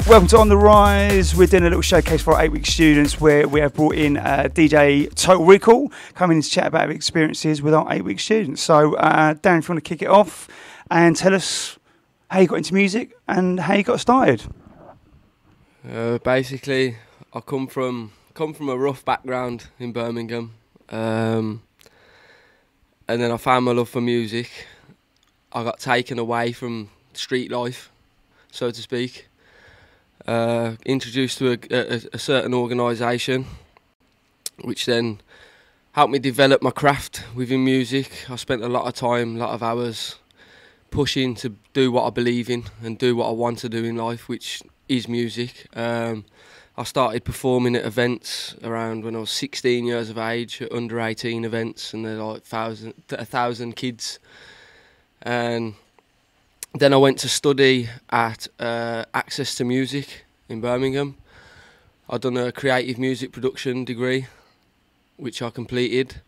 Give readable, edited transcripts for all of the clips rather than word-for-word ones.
Welcome to On The Rise. We're doing a little showcase for our 8-week students where we have brought in DJ Total Recall, coming in to chat about experiences with our 8-week students. So, Dan, if you want to kick it off and tell us how you got into music and how you got started. Basically, I come from a rough background in Birmingham, and then I found my love for music. I got taken away from street life, so to speak. Introduced to a certain organisation, which then helped me develop my craft within music. I spent a lot of time, a lot of hours pushing to do what I believe in and do what I want to do in life, which is music. I started performing at events around when I was 16 years of age, at under 18 events, and there were like 1,000 kids. And then I went to study at Access to Music in Birmingham. I'd done a creative music production degree, which I completed.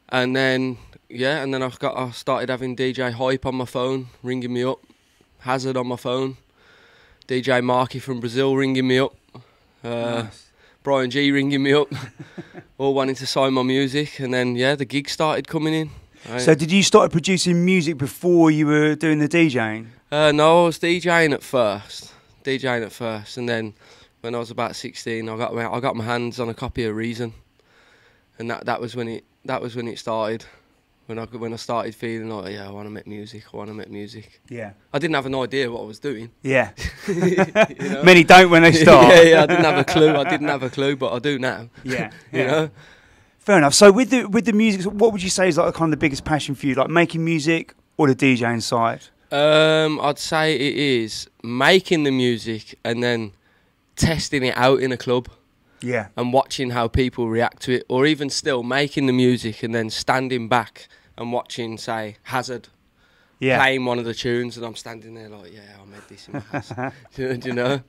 And then, I started having DJ Hype on my phone, ringing me up. Hazard on my phone. DJ Marky from Brazil ringing me up. Nice. Brian G ringing me up. All wanting to sign my music. And then, the gigs started coming in. Right. So did you start producing music before you were doing the DJing? No, I was DJing at first, and then when I was about 16, I got my hands on a copy of Reason, and that was when it started. When I started feeling like, I want to make music. Yeah. I didn't have an idea what I was doing. Yeah. You know? Many don't when they start. yeah, I didn't have a clue, but I do now. Yeah. You know. Fair enough. So with the music, what would you say is like kind of the biggest passion for you, like making music or the DJing side? I'd say it is making the music and then testing it out in a club. Yeah. And watching how people react to it, or even still making the music and then standing back and watching, say, Hazard playing one of the tunes, and I'm standing there like, I made this in my house. do you know?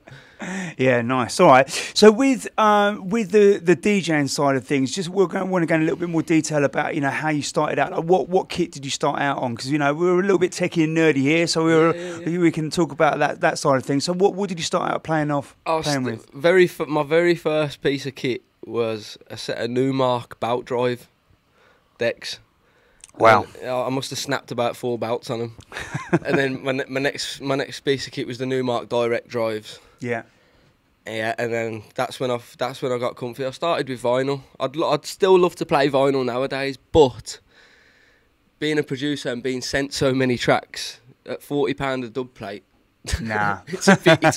Yeah, nice. All right. So with the DJing side of things, just want to go in a little bit more detail about how you started out. Like what kit did you start out on? Because we're a little bit techie and nerdy here, so we can talk about that side of things. So what did you start out playing with? My very first piece of kit was a set of Newmark belt drive decks. Wow. I must have snapped about 4 belts on them. And then my next piece of kit was the Newmark direct drives. Yeah. Yeah, and then that's when I got comfy. I started with vinyl. I'd still love to play vinyl nowadays, but being a producer and being sent so many tracks at £40 a dub plate, nah, it's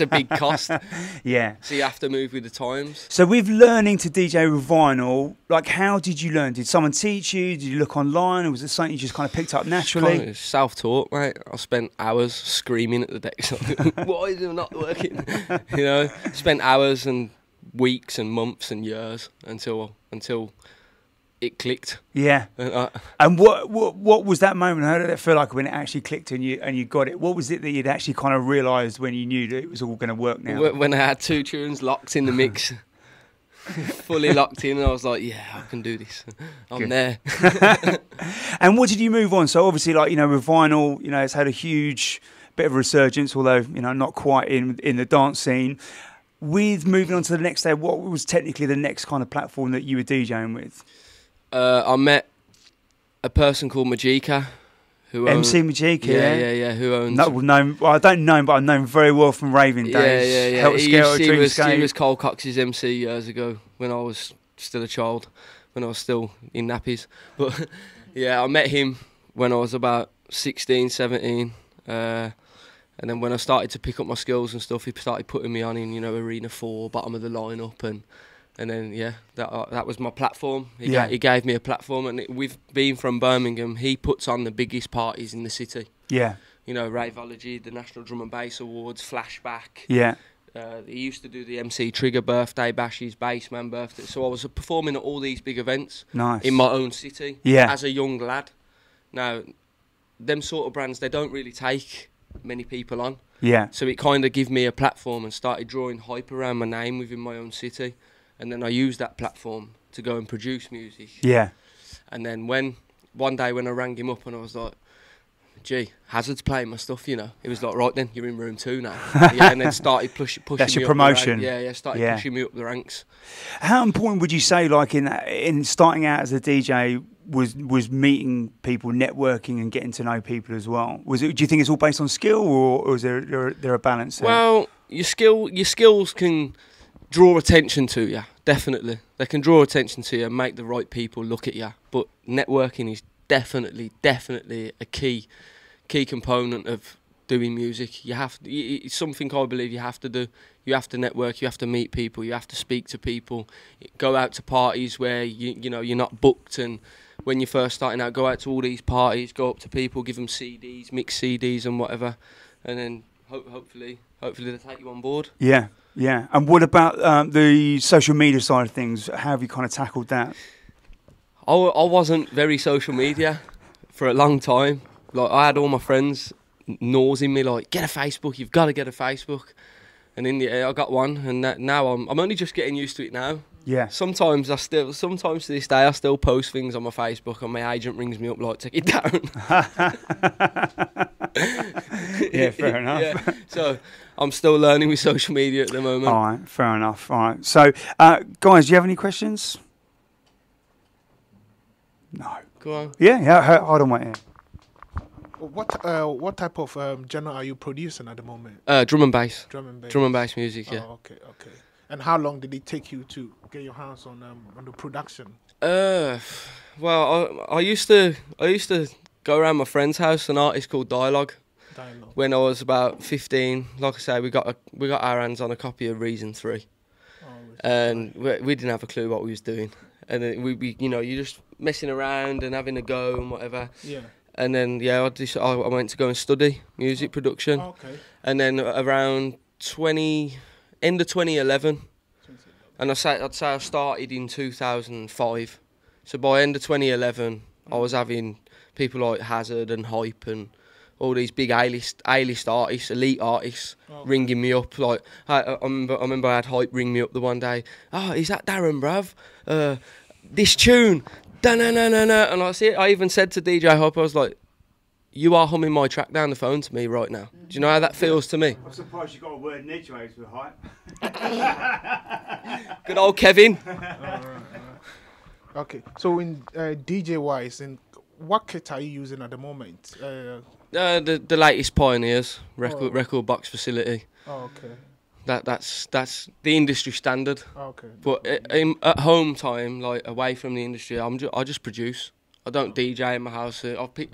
a big cost. Yeah. So you have to move with the times. So with learning to DJ with vinyl, like how did you learn? Did someone teach you? Did you look online, or was it something you just kind of picked up naturally? Kind of self-taught, mate. I spent hours screaming at the decks. Why is it not working? Spent hours and weeks and months and years until it clicked. Yeah. And what was that moment? How did it feel like when it actually clicked and you got it? What was it that you'd actually kind of realised when you knew that it was all going to work now? When I had 2 tunes locked in the mix, fully locked in, and I was like, I can do this. I'm there. And what did you move on? So obviously, like, with vinyl, it's had a huge bit of a resurgence, although, not quite in the dance scene. With moving on to the next day, what was technically the next kind of platform that you were DJing with? I met a person called Majika, who MC Majika. Yeah. Who owns? I don't know him, but I know him very well from raving days. He was Cole Cox's MC years ago when I was still a child, when I was still in nappies. But I met him when I was about 16, 17. And then when I started to pick up my skills and stuff, he started putting me on in Arena 4, bottom of the lineup, and then that was my platform. He gave me a platform, and with being from Birmingham, he puts on the biggest parties in the city. Yeah. Raveology, the National Drum and Bass Awards, Flashback. Yeah. He used to do the MC Trigger birthday bashes, Bassman birthday. So I was performing at all these big events. Nice. In my own city. Yeah. As a young lad. Now, them sort of brands, they don't really take many people on. Yeah. So it kind of gave me a platform and started drawing hype around my name within my own city. And then I used that platform to go and produce music. Yeah. And then one day when I rang him up and I was like, gee, Hazard's playing my stuff, you know. It was like, right then, you're in room 2 now. Yeah, and then started pushing That's me your up the ranks. promotion. Yeah, started pushing me up the ranks. How important would you say, like in starting out as a DJ, was meeting people, networking, and getting to know people as well? Was it? Do you think it's all based on skill, or is there a balance there? Well, your skills can draw attention to you. Definitely, they can draw attention to you and make the right people look at you. But networking is definitely a key component of doing music. You have to, it's something I believe you have to do. You have to network, you have to meet people, you have to speak to people, go out to parties where you know you're not booked, and when you're first starting out, go out to all these parties, go up to people, give them CDs, mix CDs and whatever, and then hopefully they take you on board. Yeah. And what about the social media side of things? How have you kind of tackled that? I wasn't very social media for a long time. Like, I had all my friends nosing me like, get a Facebook, you've got to get a Facebook. And in the end, I got one, and now I'm only just getting used to it now. Yeah. Sometimes to this day, I still post things on my Facebook, and my agent rings me up like, take it down. Yeah, fair enough. Yeah. So I'm still learning with social media at the moment. All right, fair enough. All right. So, guys, do you have any questions? No. Go on. Yeah. Hold on, wait here. What type of genre are you producing at the moment? Drum and bass. Drum and bass. Drum and bass music, yeah. Oh, okay. And how long did it take you to get your hands on the production? Well, I used to go around my friend's house, an artist called Dialogue. When I was about 15, like I say, we got our hands on a copy of Reason 3, and we didn't have a clue what we was doing, and then we you know, you're just messing around and having a go and whatever. Yeah. And then I went to go and study music production. Okay. And then around end of 2011, and I'd say I started in 2005. So by end of 2011, I was having people like Hazard and Hype and all these big A-list artists, elite artists, ringing me up. Like I remember I had Hype ring me up the one day. Oh, is that Darren, bruv? This tune. Da-na-na-na-na. And I even said to DJ Hype, I was like, you are humming my track down the phone to me right now. Do you know how that feels to me? I'm surprised you got a word in edgeways with Hype. Good old Kevin. Okay, so in DJ wise, what kit are you using at the moment? The latest Pioneers record box facility. Oh, okay. That's the industry standard. Okay. But at home time, like away from the industry, I just produce. I don't DJ in my house. I pick,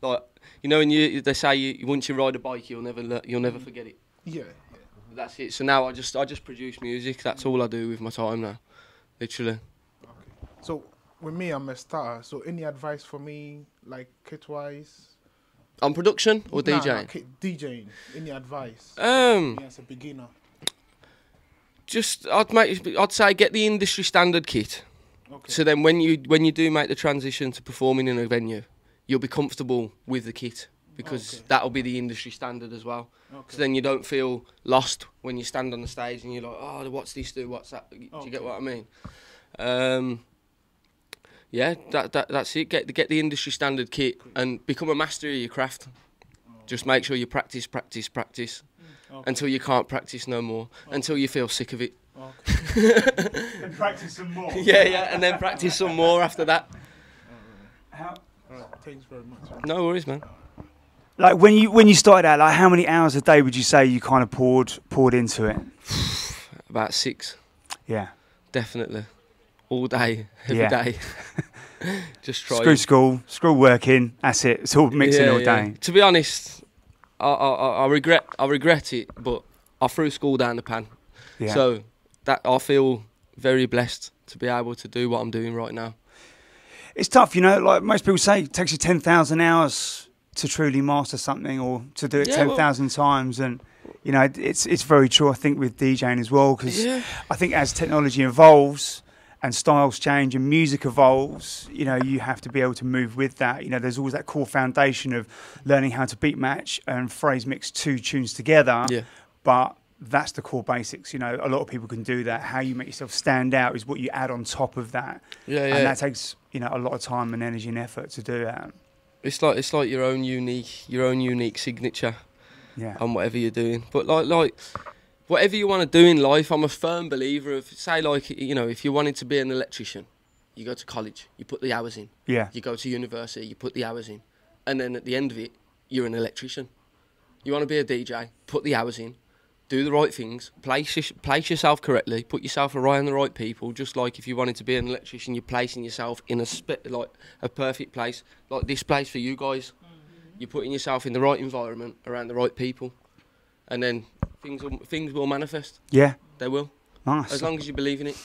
like, you know, when they say once you ride a bike, you'll never forget it. Yeah. That's it. So now I just produce music. That's all I do with my time now, literally. Okay. So with me, I'm a starter. So any advice for me, like kit wise? On production or DJing? DJing. Any advice? As a beginner. I'd say get the industry standard kit. Okay. So then when you do make the transition to performing in a venue, you'll be comfortable with the kit, because that'll be the industry standard as well. Okay. So then you don't feel lost when you stand on the stage and you're like, oh, what's this do? What's that? Do you get what I mean? Yeah, that's it. Get the industry standard kit and become a master of your craft. Just make sure you practice until you can't practice no more, until you feel sick of it. And practice some more. Yeah, and then practice some more after that. Thanks very much. No worries, man. Like when you started out, like how many hours a day would you say you kind of poured into it? About 6. Yeah. Definitely. All day, every day. Just try. Screw school working. That's it. It's all mixing all day. To be honest, I regret it, but I threw school down the pan. Yeah. So that I feel very blessed to be able to do what I'm doing right now. It's tough, you know. Like most people say, it takes you 10,000 hours to truly master something, or to do it 10,000 times, and you know it's very true. I think with DJing as well, because I think as technology evolves and styles change and music evolves, you know, you have to be able to move with that. You know, there's always that core foundation of learning how to beat match and phrase mix 2 tunes together. Yeah. But that's the core basics. You know, a lot of people can do that. How you make yourself stand out is what you add on top of that. Yeah. And that takes, you know, a lot of time and energy and effort to do that. It's like your own unique signature Yeah. on whatever you're doing. But like whatever you want to do in life, I'm a firm believer of, say, like, you know, if you wanted to be an electrician, you go to college, you put the hours in. Yeah. You go to university, you put the hours in, and then at the end of it, you're an electrician. You want to be a DJ, put the hours in, do the right things, place yourself correctly, put yourself around the right people. Just like if you wanted to be an electrician, you're placing yourself in like a perfect place, like this place for you guys. You're putting yourself in the right environment, around the right people, and then things will manifest. Yeah. They will. Nice. As long as you believe in it.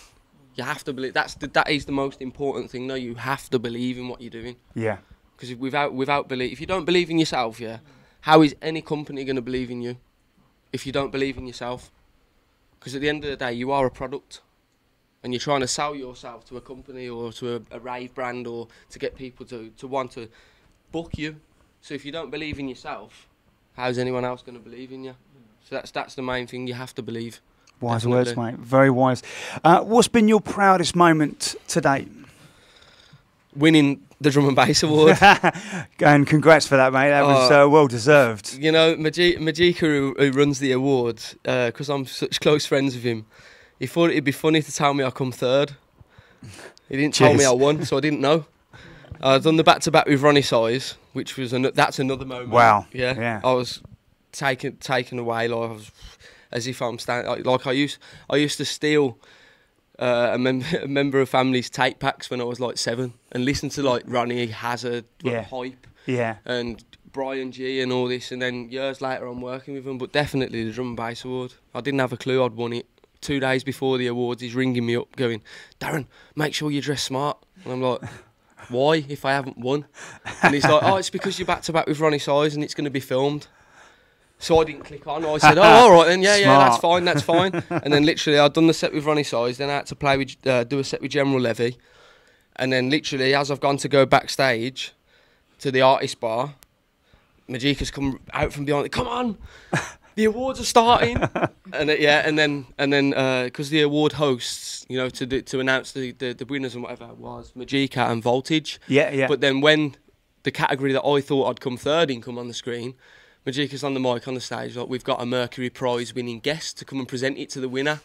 You have to believe. That is the most important thing. No, you have to believe in what you're doing. Yeah. Because without belief, if you don't believe in yourself, yeah, how is any company going to believe in you if you don't believe in yourself? Because at the end of the day, you are a product, and you're trying to sell yourself to a company or to a rave brand or to get people to want to book you. So if you don't believe in yourself, how's anyone else going to believe in you? So that's the main thing. You have to believe. Wise Definitely. words, mate. Very wise. What's been your proudest moment to date? Winning the Drum and Bass Award. And congrats for that, mate. That was well deserved. You know, Majika, who runs the awards, because I'm such close friends with him, he thought it'd be funny to tell me I come third. He didn't tell me I won, so I didn't know. I've done the back-to-back with Ronnie Size, which was that's another moment. Wow. Yeah. I was taken away, like I was, as if I'm standing. Like I used to steal a member of family's tape packs when I was like 7 and listen to like Ronnie Hazard, Hype, and Brian G and all this. And then years later, I'm working with them. But definitely the Drum and Bass Award. I didn't have a clue I'd won it. 2 days before the awards, he's ringing me up, going, "Darren, make sure you dress smart." And I'm like, "Why? If I haven't won?" And he's like, "Oh, it's because you're back to back with Ronnie Size and it's going to be filmed." So I didn't click on. I said, "Oh, all right then, yeah, that's fine." And then literally, I'd done the set with Ronnie Size. Then I had to play with, do a set with General Levy. And then literally, as I've gone to go backstage to the artist bar, Majika's come out from behind. "Come on, the awards are starting." And then because the award hosts, you know, to announce the winners and whatever was Majika and Voltage. Yeah. But then when the category that I thought I'd come third in come on the screen, Majika's on the mic on the stage, like, "We've got a Mercury Prize winning guest to come and present it to the winner."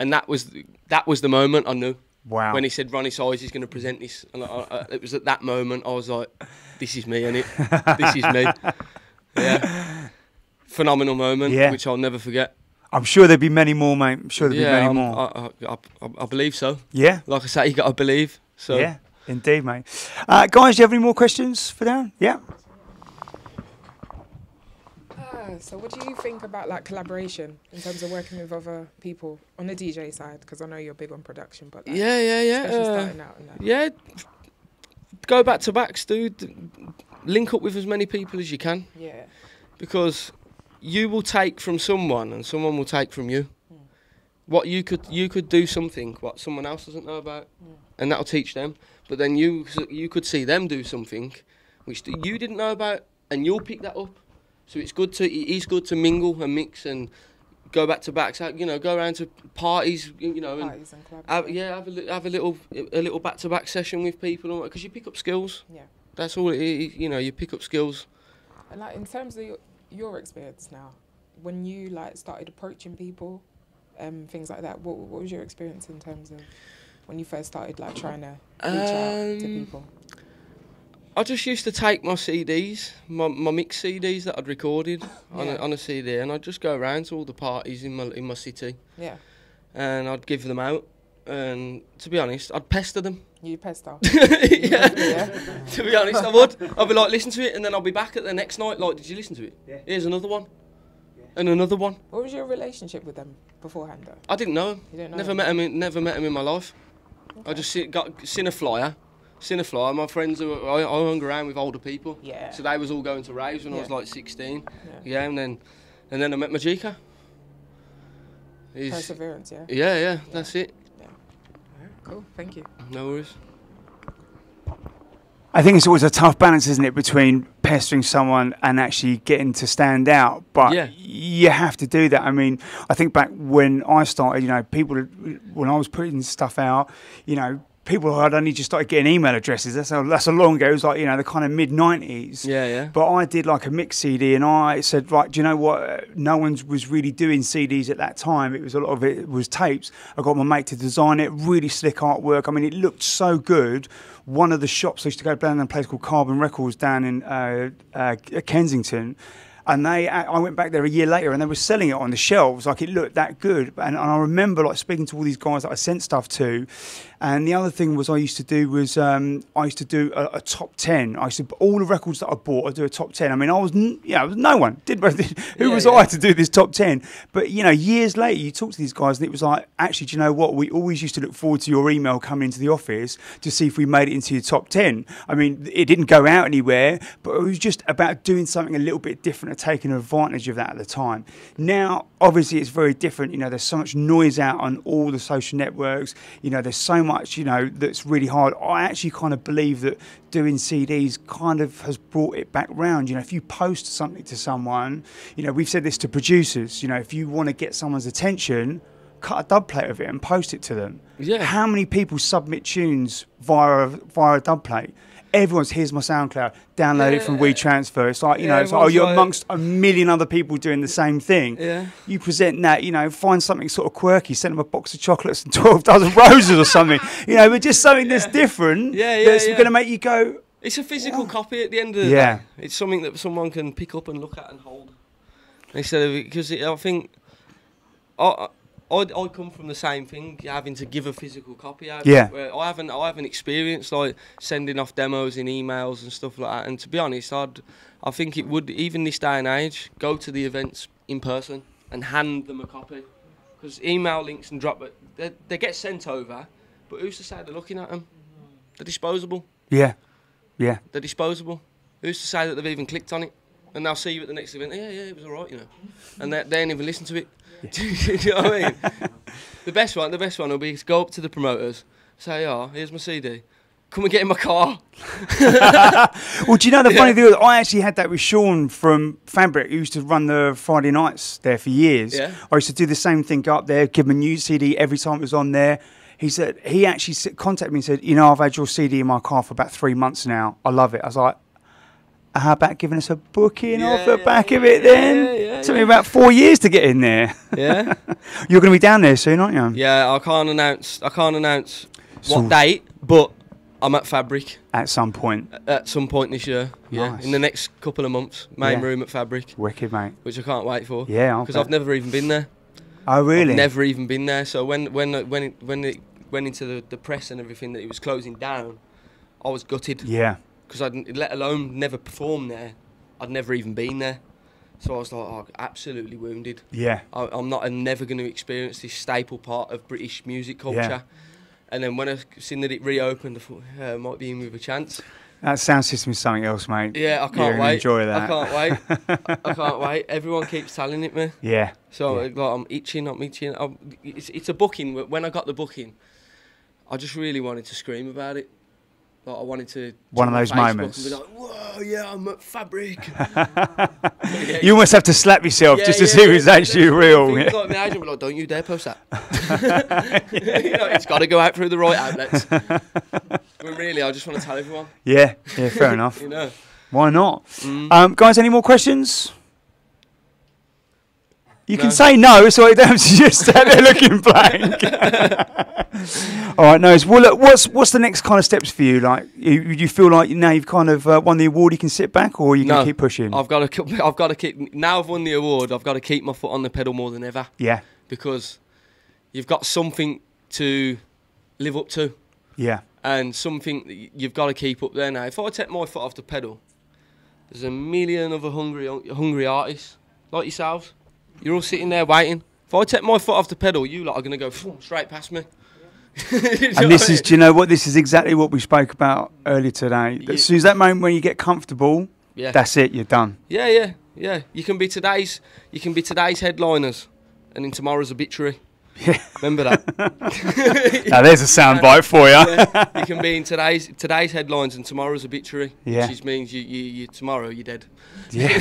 And that was the moment I knew. Wow. When he said Ronnie Size is going to present this, and it was at that moment I was like, "This is me, innit? This is me." Yeah. Phenomenal moment, which I'll never forget. I'm sure there'd be many more, mate. I'm sure there'd be many more. I believe so. Yeah. Like I say, you got to believe. So. Yeah, indeed, mate. Guys, do you have any more questions for Darren? Yeah. So what do you think about like collaboration in terms of working with other people on the DJ side? Because I know you're big on production, but like, especially starting out and that. Yeah, go back to backs, dude. Link up with as many people as you can. Yeah. Because you will take from someone, and someone will take from you. What you could do something what someone else doesn't know about, and that'll teach them. But then you could see them do something which you didn't know about, and you'll pick that up. So it's good to mingle and mix and go back to backs. You know, go around to parties. You know, parties and have a little back to back session with people, because you pick up skills. Yeah. That's all it is. You know, you pick up skills. And like in terms of your experience now, when you like started approaching people, things like that, what was your experience in terms of when you first started like trying to reach out to people? I just used to take my CDs, my mix CDs that I'd recorded on a CD, and I'd just go around to all the parties in my city. Yeah. And I'd give them out, and to be honest, I'd pester them. You pester? Yeah. To be honest, I would. I'd be like, "Listen to it," and then I'll be back at the next night, like, "Did you listen to it? Yeah. Here's another one." Yeah. And another one. What was your relationship with them beforehand though? I didn't know him. You didn't know Never met him in my life. Okay. I just seen a flyer. My friends, I hung around with older people. Yeah. So they was all going to raves when I was like 16. Yeah. And then I met Majika. Perseverance, yeah. Yeah, that's it. Yeah. Alright, cool. Thank you. No worries. I think it's always a tough balance, isn't it, between pestering someone and actually getting to stand out. But you have to do that. I mean, I think back when I started, you know, when I was putting stuff out, you know, people had only just started getting email addresses. That's how long ago. It was like, the kind of mid-90s. Yeah. But I did like a mix CD, and I said, right, do you know what? No one was really doing CDs at that time. It was a lot of it was tapes. I got my mate to design it, really slick artwork. I mean, it looked so good. One of the shops I used to go down in a place called Carbon Records down in Kensington. And I went back there a year later, and they were selling it on the shelves. Like, it looked that good. And I remember like speaking to all these guys that I sent stuff to. And the other thing was I used to do a top 10. I used to, all the records that I bought, I'd do a top 10. I mean, I was no one did. Who was I to do this top 10? But years later, you talk to these guys, and it was like, actually, do you know what? We always used to look forward to your email coming into the office to see if we made it into your top 10. I mean, it didn't go out anywhere, but it was just about doing something a little bit different and taking advantage of that at the time. Now, obviously, it's very different. There's so much noise out on all the social networks. There's so much, that's really hard. I actually kind of believe that doing CDs kind of has brought it back round. If you post something to someone, we've said this to producers, if you want to get someone's attention, cut a dub plate of it and post it to them. Yeah. How many people submit tunes via a dub plate? Everyone's, here's my SoundCloud, download it from WeTransfer. It's like, it's like, you're amongst a million other people doing the same thing. Yeah. You present that, find something sort of quirky, send them a box of chocolates and 12 dozen roses or something. But just something that's different, that's going to make you go... It's a physical copy at the end of the day. It's something that someone can pick up and look at and hold. Instead of, because I think... I come from the same thing, having to give a physical copy out. Yeah. Where I haven't experienced like sending off demos in emails and stuff like that. And to be honest, I think it would, even this day and age, go to the events in person and hand them a copy, because email links and drop, they get sent over, but who's to say they're looking at them? They're disposable. Yeah. They're disposable. Who's to say that they've even clicked on it? And they'll see you at the next event. Yeah, it was all right, and they ain't even listen to it. Do you know what I mean? The best one will be to go up to the promoters, say, here's my CD. Come and get in my car. Well, do you know the funny thing is, I actually had that with Sean from Fabric, who used to run the Friday nights there for years. Yeah. I used to do the same thing, go up there, give him a new CD every time it was on there. He said, he actually contacted me and said, I've had your CD in my car for about 3 months now. I love it. I was like, how about giving us a booking off the back of it then? Took me about 4 years to get in there. Yeah. You're going to be down there soon, aren't you? Yeah, I can't announce what date, but I'm at Fabric. At some point. At some point this year. Yeah. Nice. In the next couple of months. Main room at Fabric. Wicked, mate. Which I can't wait for. Yeah, because I've never even been there. Oh, really? I've never even been there. So when it went into the press and everything that it was closing down, I was gutted. Yeah. Because I'd, let alone never performed there, I'd never even been there. So I was like, absolutely wounded. Yeah. I'm never going to experience this staple part of British music culture. Yeah. And then when I seen that it reopened, I thought, I might be in with a chance. That sound system is something else, mate. Yeah, I can't wait. Enjoy that. I can't wait. I can't wait. Everyone keeps telling it me. Yeah. So like, I'm itching. It's a booking. When I got the booking, I just really wanted to scream about it. Like, I wanted to... One of those moments. And be like, whoa, yeah, I'm at Fabric. You almost have to slap yourself just to see if it's actually real. Like, my agent was like, don't you dare post that. It's got to go out through the right outlets. When really, I just want to tell everyone. Yeah, fair enough. Why not? Guys, any more questions? You can say no, so you don't have to just stand there looking blank. All right, no. Well, look, what's the next kind of steps for you? Like, you feel like now you've kind of won the award, you can sit back, or are you going to keep pushing? I've got to keep. Now I've won the award, I've got to keep my foot on the pedal more than ever. Yeah. Because you've got something to live up to. Yeah. And something that you've got to keep up there now. If I take my foot off the pedal, there's a million other hungry artists like yourselves. You're all sitting there waiting. If I take my foot off the pedal, you lot are going to go straight past me. And this is, do you know what? This is exactly what we spoke about earlier today. As soon as that moment when you get comfortable, that's it. You're done. Yeah. You can be today's headliners, and in tomorrow's obituary. Yeah. Remember that. Now there's a sound bite for you. You can be in today's headlines and tomorrow's obituary. Yeah. Which means you tomorrow you're dead. Yeah.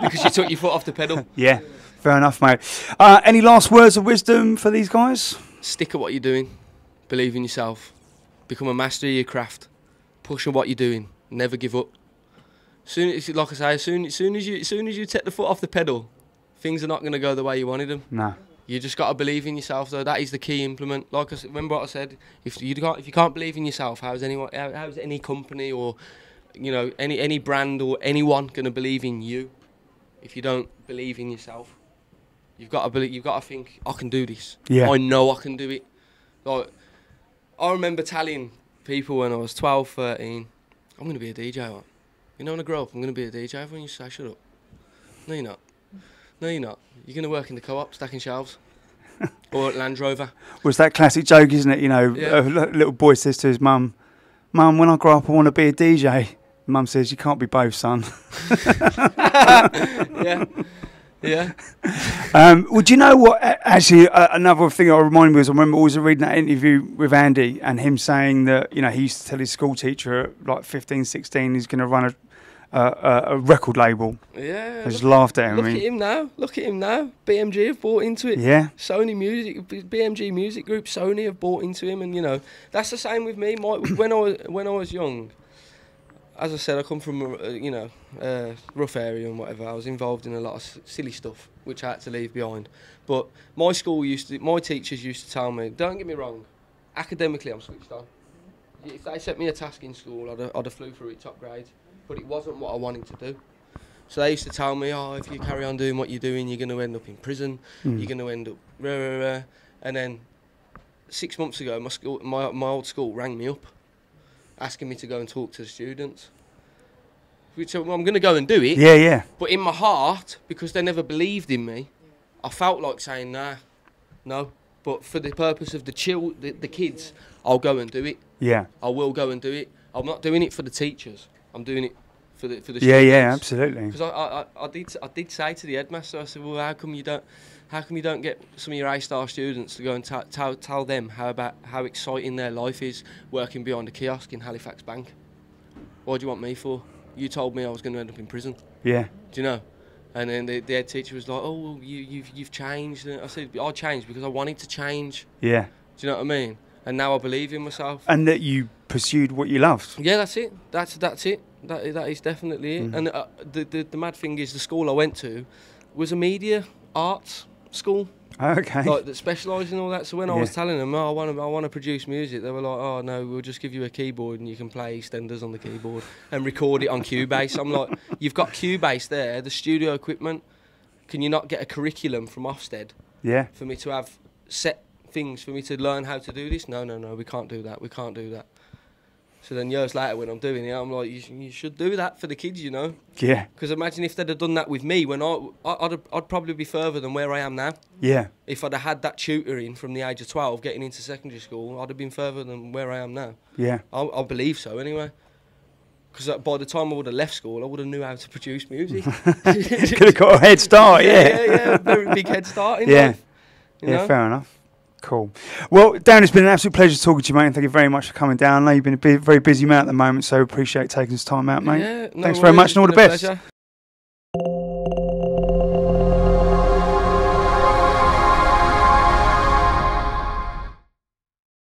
because you took your foot off the pedal. Yeah. Fair enough, mate. Any last words of wisdom for these guys? Stick at what you're doing. believe in yourself, become a master of your craft, push on what you're doing, never give up. Like I say, as soon as you take the foot off the pedal, things are not going to go the way you wanted them. No. You just got to believe in yourself, though. That is the key implement. Like remember what I said. If you can't believe in yourself, how's any company or any brand or anyone going to believe in you? If you don't believe in yourself, you've got to believe. You've got to think, I can do this. Yeah. I know I can do it. Like I remember telling people when I was 12, 13, I'm going to be a DJ. What? When I grow up, I'm going to be a DJ. Everyone used to say, shut up. No, you're not. No, you're not. You're going to work in the co-op, stacking shelves. Or at Land Rover. Was that classic joke, isn't it? Yeah. A little boy says to his mum, "Mum, when I grow up, I want to be a DJ." Mum says, "You can't be both, son." Yeah. Yeah. Well, do you know what? Actually, another thing that reminded me was I remember always reading that interview with Andy and him saying that, he used to tell his school teacher at like 15, 16, he's going to run a record label. Yeah. I just laughed at him. Look at him now. BMG have bought into it. Yeah. Sony Music, BMG Music Group, Sony have bought into him, and that's the same with me. When I was young, as I said, I come from a rough area and whatever. I was involved in a lot of silly stuff which I had to leave behind. But my teachers used to tell me, don't get me wrong, academically I'm switched on. If they set me a task in school, I'd have flew through it top grades. But it wasn't what I wanted to do. So they used to tell me, if you carry on doing what you're doing, you're going to end up in prison. You're going to end up And then 6 months ago, my old school rang me up, asking me to go and talk to the students. Which I'm going to go and do it. Yeah. But in my heart, because they never believed in me, I felt like saying, no. But for the purpose of the kids, I'll go and do it. Yeah. I will go and do it. I'm not doing it for the teachers. I'm doing it for the students. Yeah, absolutely. Because I did say to the headmaster, I said, well, how come you don't get some of your A-star students to go and tell them how exciting their life is working behind a kiosk in Halifax Bank? What do you want me for? You told me I was going to end up in prison. Yeah. Do you know? And then the head teacher was like, oh, well, you've changed. And I said, I changed because I wanted to change. Yeah. Do you know what I mean? And now I believe in myself. And that you pursued what you loved. Yeah, that's it. That's it. That is definitely it. And the mad thing is, the school I went to was a media arts school. Okay. Like that specialised in all that. So when I was telling them, I want to produce music, they were like, oh no, we'll just give you a keyboard and you can play EastEnders on the keyboard and record it on Cubase. I'm like, you've got Cubase there, the studio equipment. Can you not get a curriculum from Ofsted? Yeah. For me to have set things for me to learn how to do this? No, we can't do that. So then years later when I'm doing it, I'm like, you should do that for the kids, Yeah. Because imagine if they'd have done that with me when I'd probably be further than where I am now. Yeah. If I'd have had that tutoring from the age of 12, getting into secondary school, I'd have been further than where I am now. Yeah. I believe so anyway. Because by the time I would have left school, I would have knew how to produce music. Could have got a head start, Yeah, very big head start in life. Yeah, fair enough. Cool. Well, Dan, it's been an absolute pleasure talking to you, mate, and thank you very much for coming down. I know you've been a very busy man at the moment, so appreciate taking this time out, mate. Yeah, Thanks very much and all the best. Pleasure.